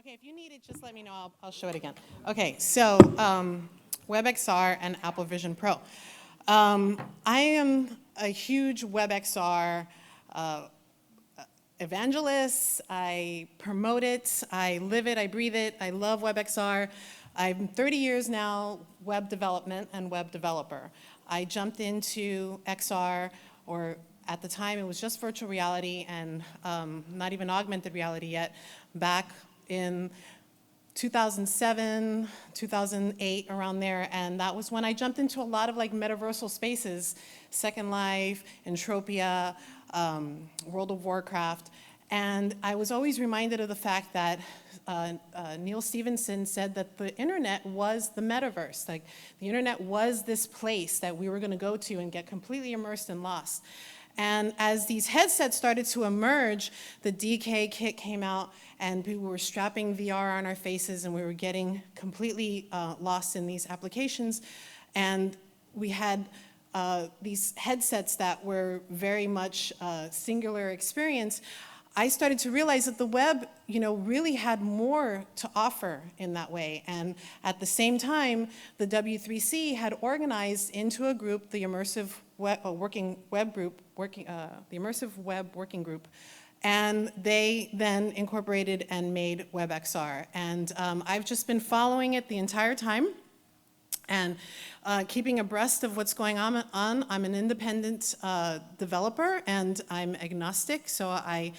Okay, if you need it, just let me know. I'll show it again. Okay, so WebXR and Apple Vision Pro. I am a huge WebXR evangelist. I promote it. I live it. I breathe it. I love WebXR. I'm 30 years now web development and web developer. I jumped into XR, or at the time it was just virtual reality and not even augmented reality yet, back in 2007, 2008, around there, and that was when I jumped into a lot of like metaversal spaces, Second Life, Entropia, World of Warcraft, and I was always reminded of the fact that Neil Stephenson said that the internet was the metaverse. Like, the internet was this place that we were going to go to and get completely immersed and lost. And as these headsets started to emerge, the DK kit came out, and people were strapping VR on our faces, and we were getting completely lost in these applications. And we had these headsets that were very much singular experience. I started to realize that the web, really had more to offer in that way. And at the same time, the W3C had organized into a group, the Immersive Web Working Group, and they then incorporated and made WebXR. And I've just been following it the entire time and keeping abreast of what's going on. I'm an independent developer, and I'm agnostic, so I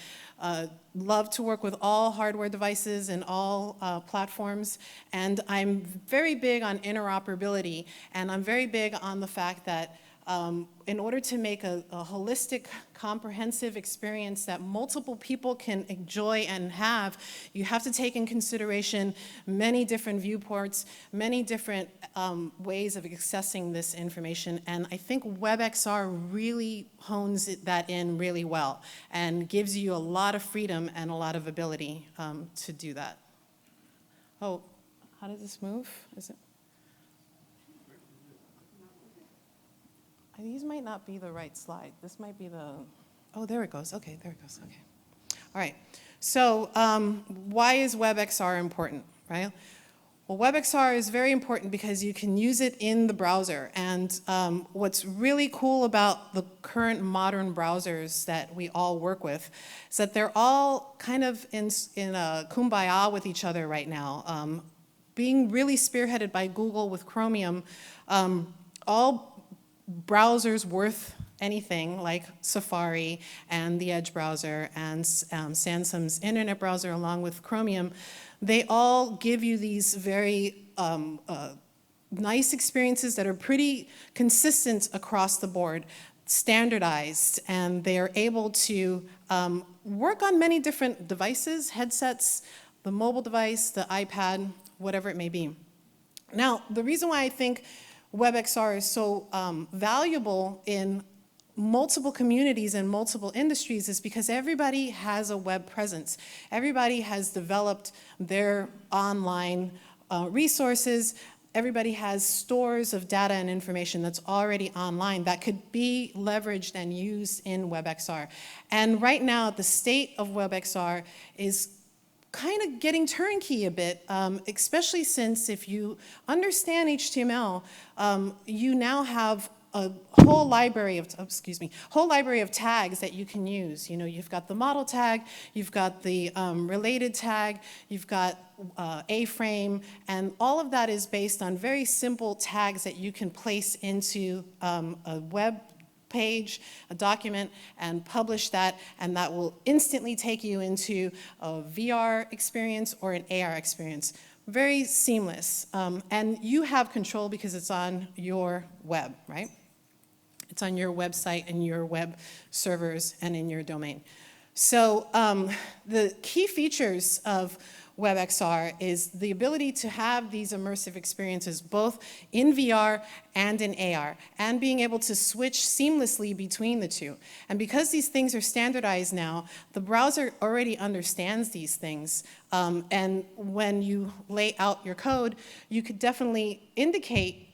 love to work with all hardware devices and all platforms, and I'm very big on interoperability, and I'm very big on the fact that in order to make a holistic, comprehensive experience that multiple people can enjoy and have, you have to take in consideration many different viewports, many different ways of accessing this information. And I think WebXR really hones that in really well and gives you a lot of freedom and a lot of ability to do that. Oh, how does this move? Is it? These might not be the right slide. This might be the, oh, there it goes. Okay, there it goes. Okay. All right. So why is WebXR important, right? Well, WebXR is very important because you can use it in the browser. And what's really cool about the current modern browsers that we all work with is that they're all kind of in a kumbaya with each other right now. Being really spearheaded by Google with Chromium, all browsers worth anything like Safari and the Edge browser and Samsung's internet browser along with Chromium, they all give you these very nice experiences that are pretty consistent across the board, standardized, and they are able to work on many different devices, headsets, the mobile device, the iPad, whatever it may be. Now, the reason why I think WebXR is so valuable in multiple communities and multiple industries is because everybody has a web presence. Everybody has developed their online resources. Everybody has stores of data and information that's already online that could be leveraged and used in WebXR. And right now, the state of WebXR is kind of getting turnkey a bit, especially since if you understand HTML, you now have a whole library of tags that you can use. You've got the model tag, you've got the related tag, you've got A-frame, and all of that is based on very simple tags that you can place into a web page, a document, and publish that, and that will instantly take you into a VR experience or an AR experience. Very seamless. And you have control because it's on your web, right? It's on your website and your web servers and in your domain. So the key features of WebXR is the ability to have these immersive experiences both in VR and in AR, and being able to switch seamlessly between the two. And because these things are standardized now, the browser already understands these things. And when you lay out your code, you could definitely indicate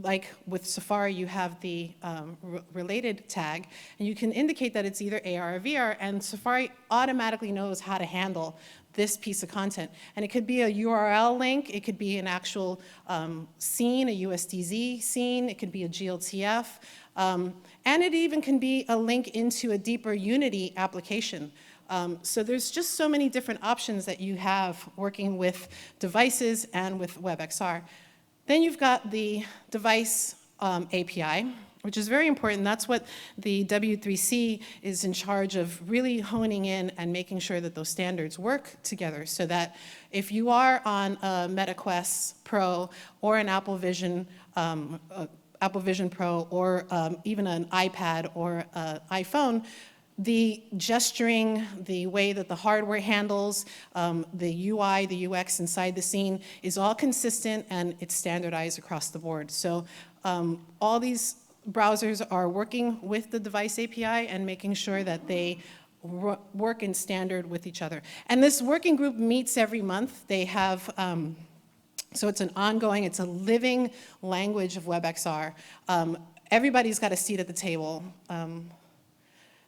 like with Safari, you have the related tag, and you can indicate that it's either AR or VR, and Safari automatically knows how to handle this piece of content. And it could be a URL link, it could be an actual scene, a USDZ scene, it could be a GLTF, and it even can be a link into a deeper Unity application. So there's just so many different options that you have working with devices and with WebXR. Then you've got the device API, which is very important. That's what the W3C is in charge of really honing in and making sure that those standards work together so that if you are on a MetaQuest Pro or an Apple Vision Pro or even an iPad or an iPhone, the gesturing, the way that the hardware handles, the UI, the UX inside the scene is all consistent and it's standardized across the board. So all these browsers are working with the device API and making sure that they work in standard with each other. And this working group meets every month. They have, so it's an ongoing, it's a living language of WebXR. Everybody's got a seat at the table.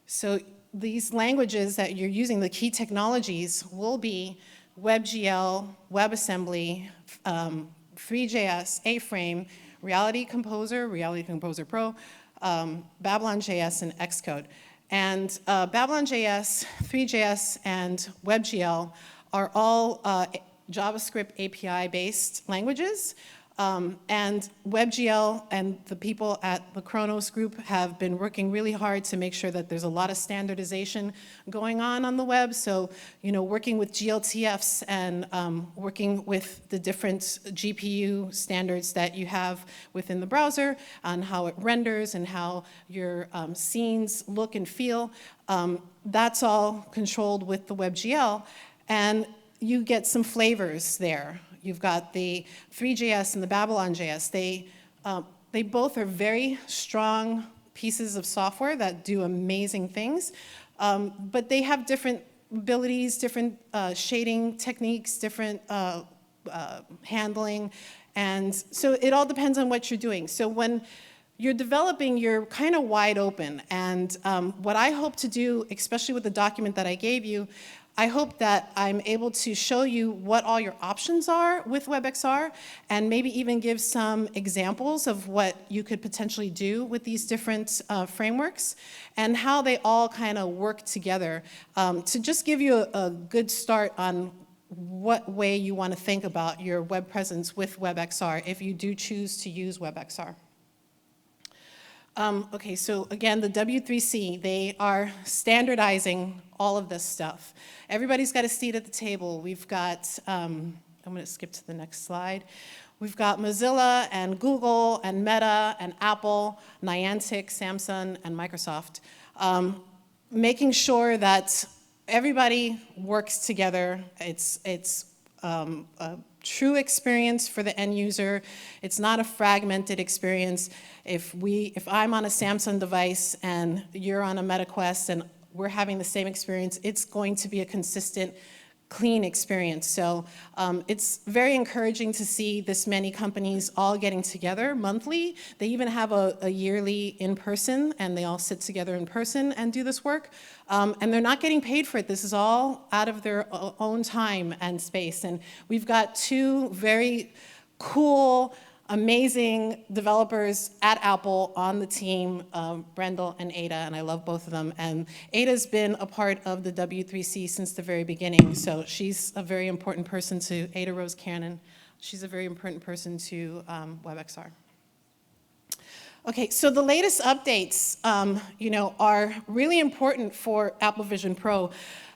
So these languages that you're using, the key technologies, will be WebGL, WebAssembly, 3JS, A-Frame, Reality Composer Pro, Babylon.js, and Xcode. And Babylon.js, 3JS, and WebGL are all JavaScript API-based languages. And WebGL and the people at the Kronos group have been working really hard to make sure that there's a lot of standardization going on the web. So, working with GLTFs and working with the different GPU standards that you have within the browser on how it renders and how your scenes look and feel. That's all controlled with the WebGL. And you get some flavors there. You've got the 3JS and the Babylon.js. They both are very strong pieces of software that do amazing things, but they have different abilities, different shading techniques, different handling, and so it all depends on what you're doing. So when you're developing, you're kind of wide open, and what I hope to do, especially with the document that I gave you, I hope that I'm able to show you what all your options are with WebXR and maybe even give some examples of what you could potentially do with these different frameworks and how they all kind of work together to just give you a good start on what way you want to think about your web presence with WebXR if you do choose to use WebXR. Okay, so again, the W3C, they are standardizing all of this stuff. Everybody's got a seat at the table. We've got, I'm going to skip to the next slide. We've got Mozilla and Google and Meta and Apple, Niantic, Samsung, and Microsoft, making sure that everybody works together. It's a true experience for the end user. It's not a fragmented experience. If I'm on a Samsung device and you're on a MetaQuest and we're having the same experience, it's going to be a consistent, clean experience. So it's very encouraging to see this many companies all getting together monthly. They even have a yearly in-person, and they all sit together in person and do this work. And they're not getting paid for it. This is all out of their own time and space. And we've got two very cool, amazing developers at Apple on the team, Brendel and Ada, and I love both of them. And Ada's been a part of the W3C since the very beginning, so she's a very important person to Ada Rose Cannon. She's a very important person to WebXR. Okay, so the latest updates, are really important for Apple Vision Pro.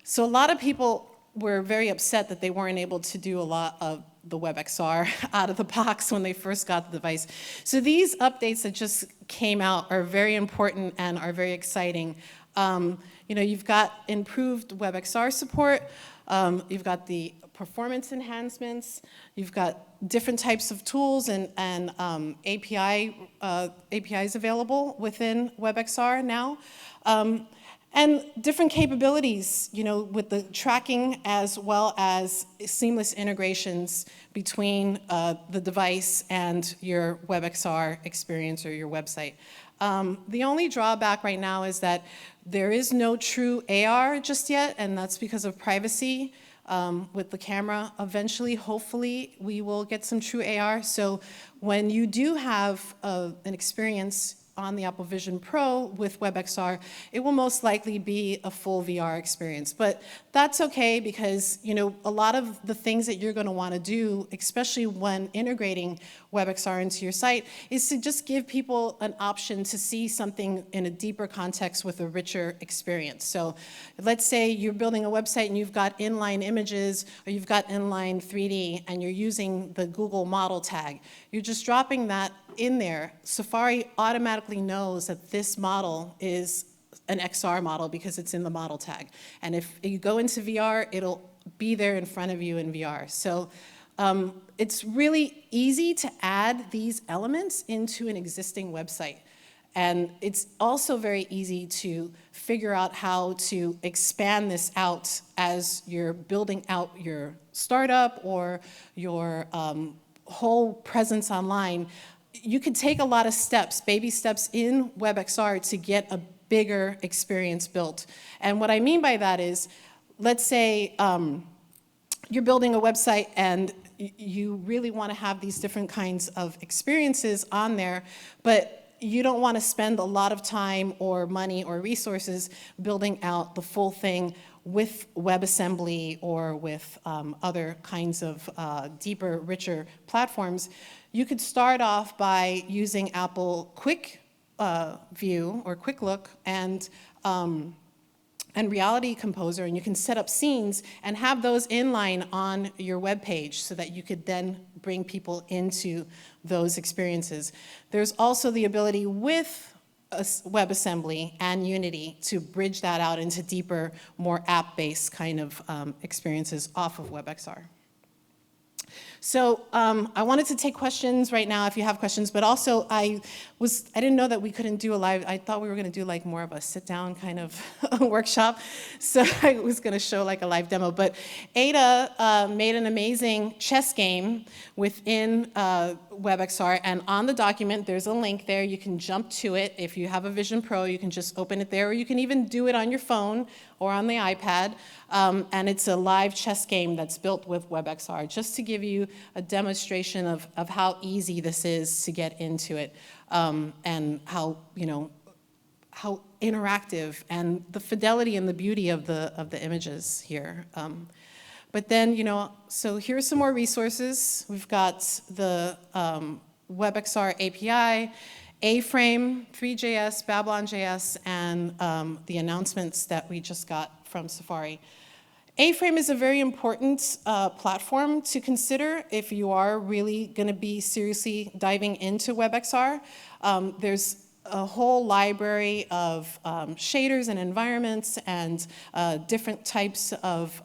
So a lot of people were very upset that they weren't able to do a lot of the WebXR out of the box when they first got the device. So these updates that just came out are very important and are very exciting. You've got improved WebXR support, you've got the performance enhancements, you've got different types of tools and APIs available within WebXR now. And different capabilities, with the tracking as well as seamless integrations between the device and your WebXR experience or your website. The only drawback right now is that there is no true AR just yet, and that's because of privacy with the camera. Eventually, hopefully, we will get some true AR. So when you do have an experience on the Apple Vision Pro with WebXR, it will most likely be a full VR experience. But that's okay because, a lot of the things that you're going to want to do, especially when integrating WebXR into your site, is to just give people an option to see something in a deeper context with a richer experience. So let's say you're building a website and you've got inline images or you've got inline 3D and you're using the Google model tag. You're just dropping that in there. Safari automatically knows that this model is an XR model because it's in the model tag. And if you go into VR, it'll be there in front of you in VR. So it's really easy to add these elements into an existing website. And it's also very easy to figure out how to expand this out as you're building out your startup or your whole presence online. You could take a lot of steps, baby steps in WebXR to get a bigger experience built. And what I mean by that is, let's say you're building a website and you really want to have these different kinds of experiences on there, but you don't want to spend a lot of time or money or resources building out the full thing with WebAssembly or with other kinds of deeper, richer platforms. You could start off by using Apple Quick View or Quick Look and Reality Composer, and you can set up scenes and have those inline on your web page so that you could then bring people into those experiences. There's also the ability with WebAssembly and Unity to bridge that out into deeper, more app-based kind of experiences off of WebXR. So I wanted to take questions right now if you have questions, but also I didn't know that we couldn't do a live. I thought we were going to do like more of a sit-down kind of workshop, so I was going to show like a live demo. But Ada made an amazing chess game within WebXR, and on the document there's a link there. You can jump to it. If you have a Vision Pro, you can just open it there, or you can even do it on your phone or on the iPad. And it's a live chess game that's built with WebXR, just to give you a demonstration of how easy this is to get into it, and how how interactive and the fidelity and the beauty of the images here. But then, so here's some more resources. We've got the WebXR API, A-Frame, 3JS, Babylon.js, and the announcements that we just got from Safari. A-Frame is a very important platform to consider if you are really going to be seriously diving into WebXR. There's a whole library of shaders and environments and different types of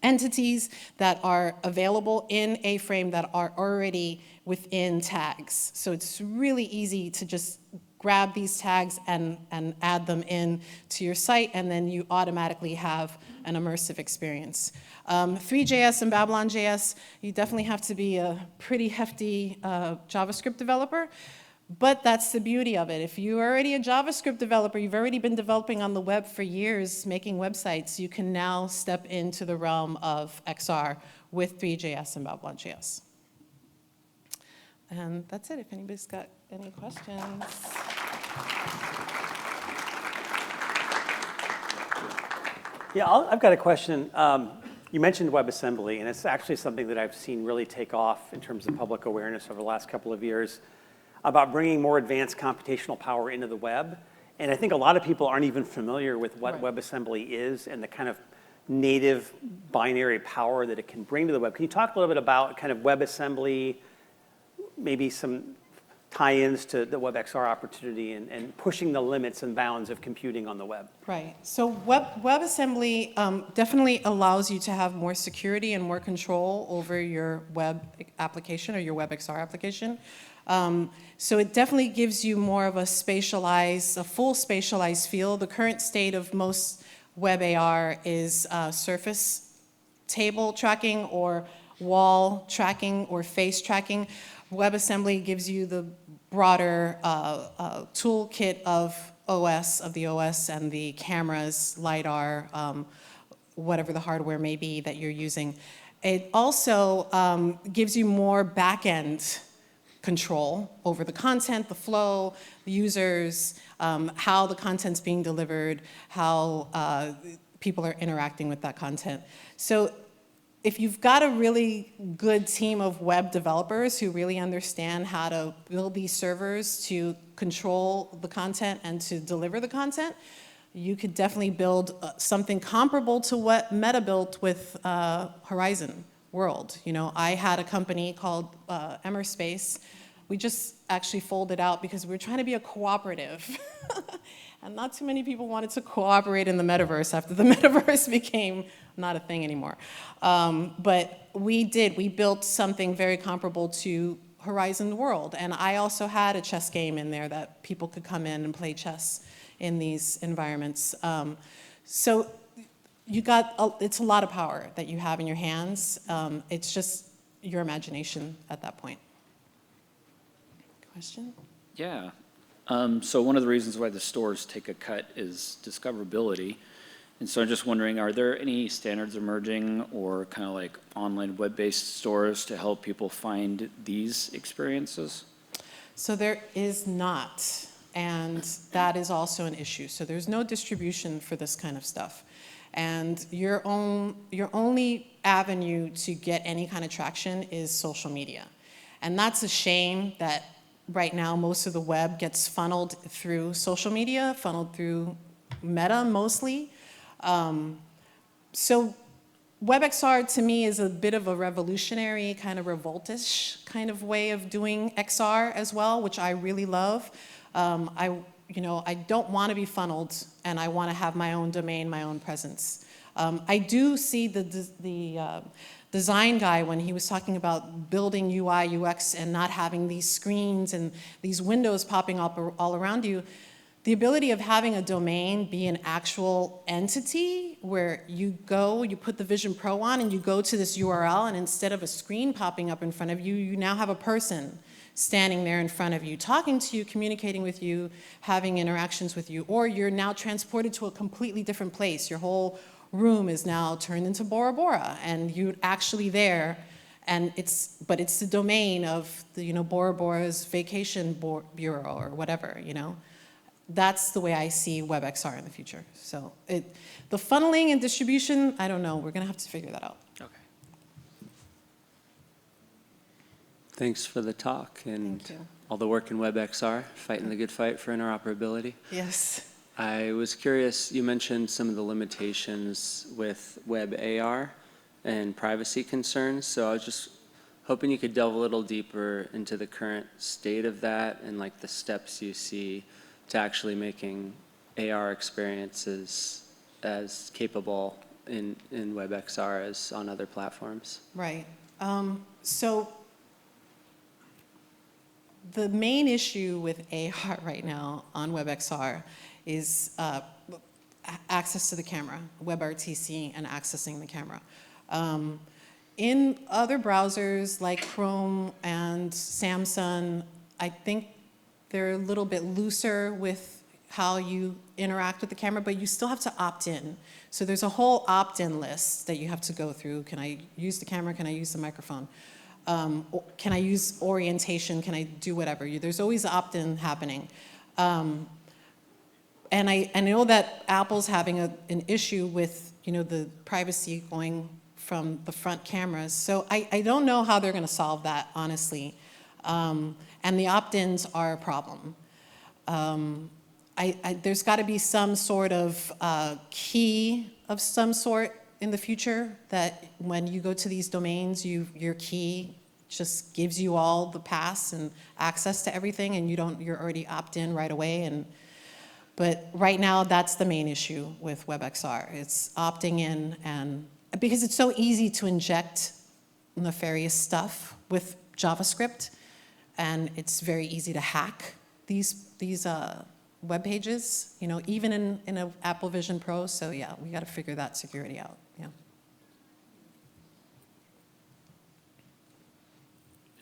entities that are available in A-Frame that are already within tags. So it's really easy to just grab these tags and add them in to your site, and then you automatically have an immersive experience. 3JS and Babylon.js, you definitely have to be a pretty hefty JavaScript developer, but that's the beauty of it. If you're already a JavaScript developer, you've already been developing on the web for years, making websites, you can now step into the realm of XR with 3JS and Babylon.js. And that's it, if anybody's got any questions. Yeah, I've got a question. You mentioned WebAssembly, and it's actually something that I've seen really take off in terms of public awareness over the last couple of years about bringing more advanced computational power into the web. And I think a lot of people aren't even familiar with what WebAssembly is and the kind of native binary power that it can bring to the web. Can you talk a little bit about kind of WebAssembly, maybe some tie-ins to the WebXR opportunity and pushing the limits and bounds of computing on the web? Right. So WebAssembly definitely allows you to have more security and more control over your web application or your WebXR application. So it definitely gives you more of a full spatialized feel. The current state of most WebAR is surface table tracking or wall tracking or face tracking. WebAssembly gives you the broader toolkit of the OS and the cameras, LiDAR, whatever the hardware may be that you're using. It also gives you more back-end control over the content, the flow, the users, how the content's being delivered, how people are interacting with that content. So if you've got a really good team of web developers who really understand how to build these servers to control the content and to deliver the content, you could definitely build something comparable to what Meta built with Horizon World. You know, I had a company called Emerspace. We just actually folded out because we were trying to be a cooperative. And not too many people wanted to cooperate in the metaverse after the metaverse became not a thing anymore. But we built something very comparable to Horizon World. And I also had a chess game in there that people could come in and play chess in these environments. So it's a lot of power that you have in your hands. It's just your imagination at that point. Question? Yeah. So one of the reasons why the stores take a cut is discoverability. And so I'm just wondering, are there any standards emerging or kind of like online web-based stores to help people find these experiences? So there is not, and that is also an issue. So there's no distribution for this kind of stuff. And your only avenue to get any kind of traction is social media. And that's a shame that right now most of the web gets funneled through social media, funneled through Meta mostly. So WebXR to me is a bit of a revolutionary, kind of revoltish kind of way of doing XR as well, which I really love. I don't want to be funneled, and I want to have my own domain, my own presence. I do see the design guy when he was talking about building UI, UX, and not having these screens and these windows popping up all around you. The ability of having a domain be an actual entity where you go, you put the Vision Pro on, and you go to this URL, and instead of a screen popping up in front of you, you now have a person standing there in front of you, talking to you, communicating with you, having interactions with you, or you're now transported to a completely different place. Your whole room is now turned into Bora Bora, and you're actually there, and it's the domain of the, Bora Bora's vacation bureau or whatever, That's the way I see WebXR in the future. So the funneling and distribution, I don't know. We're going to have to figure that out. Okay. Thanks for the talk and Thank you. all the work in WebXR, fighting the good fight for interoperability. Yes. I was curious, you mentioned some of the limitations with WebAR and privacy concerns, so I was just hoping you could delve a little deeper into the current state of that and like the steps you see to actually making AR experiences as capable in WebXR as on other platforms. Right. So the main issue with AR right now on WebXR is access to the camera, WebRTC and accessing the camera. In other browsers like Chrome and Samsung, I think they're a little bit looser with how you interact with the camera, but you still have to opt in. So there's a whole opt-in list that you have to go through. Can I use the camera? Can I use the microphone? Can I use orientation? Can I do whatever? There's always opt-in happening. And I know that Apple's having an issue with the privacy going from the front cameras. So I don't know how they're going to solve that, honestly. And the opt-ins are a problem. There's got to be some sort of key of some sort in the future that when you go to these domains, your key just gives you all the pass and access to everything, and you're already opt-in right away. But right now, that's the main issue with WebXR. It's opting in, and because it's so easy to inject nefarious stuff with JavaScript. and it's very easy to hack these web pages, you know, even in a Apple Vision Pro. So yeah, we got to figure that security out. Yeah.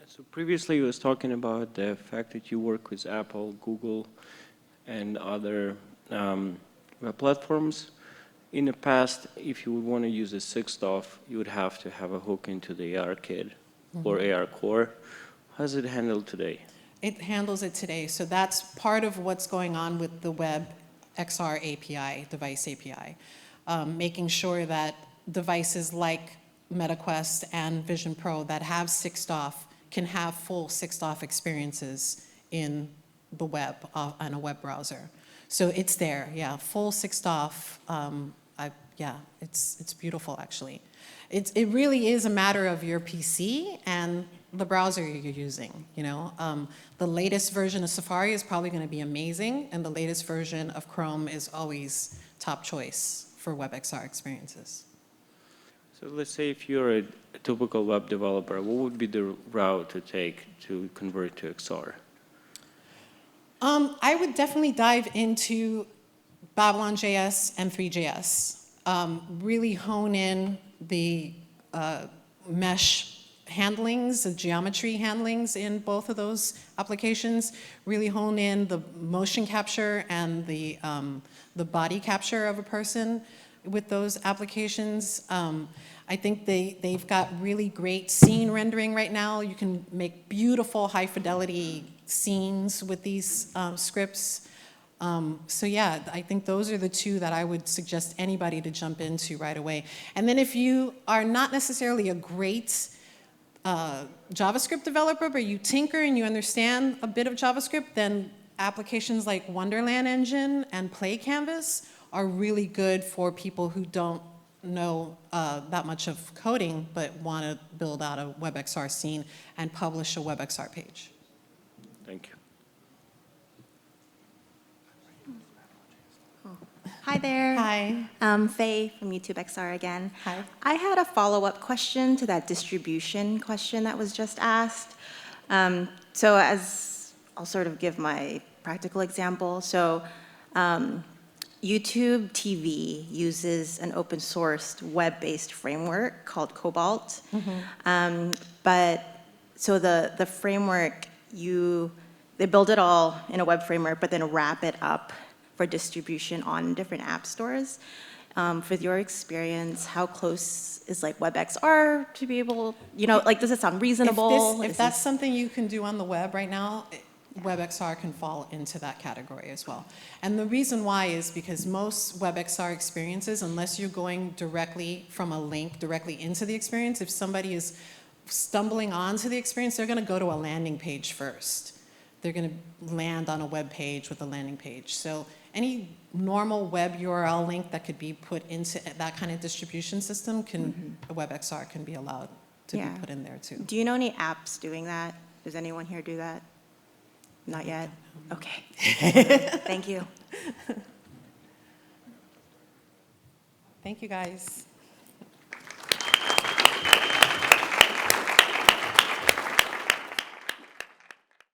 So previously you was talking about the fact that you work with Apple, Google, and other web platforms. In the past, if you would want to use the SIG stuff, you would have to have a hook into the ARKit or AR Core. How's it handled today? It handles it today. So that's part of what's going on with the WebXR API, device API, making sure that devices like MetaQuest and Vision Pro that have SIGed off can have full SIGed off experiences in the web, on a web browser. So it's there, yeah, full SIGed off. Yeah, it's beautiful, actually. It really is a matter of your PC and the browser you're using, you know. The latest version of Safari is probably going to be amazing, and the latest version of Chrome is always top choice for WebXR experiences. So let's say if you're a typical web developer, what would be the route to take to convert to XR? I would definitely dive into Babylon.js and 3.js. Really hone in the mesh handlings, the geometry handlings in both of those applications. Really hone in the motion capture and the body capture of a person with those applications. I think they've got really great scene rendering right now. You can make beautiful high fidelity scenes with these scripts. So yeah, I think those are the two that I would suggest anybody to jump into right away. And then if you are not necessarily a great JavaScript developer, but you tinker and you understand a bit of JavaScript, then applications like Wonderland Engine and Play Canvas are really good for people who don't know that much of coding, but want to build out a WebXR scene and publish a WebXR page. Thank you. Hi there. Hi. Faye from YouTube XR again. Hi. I had a follow-up question to that distribution question that was just asked. So as I'll sort of give my practical example. So YouTube TV uses an open sourced web-based framework called Cobalt. But so the framework, they build it all in a web framework, but then wrap it up for distribution on different app stores. For your experience, how close is like WebXR to be able, you know, like does it sound reasonable? If that's something you can do on the web right now, WebXR can fall into that category as well. And the reason why is because most WebXR experiences, unless you're going directly from a link directly into the experience, if somebody is stumbling onto the experience, they're going to go to a landing page first. They're going to land on a web page with a landing page. So any normal web URL link that could be put into that kind of distribution system can, WebXR can be allowed to be put in there too. Do you know any apps doing that? Does anyone here do that? Not yet? Okay. Thank you. Thank you, guys.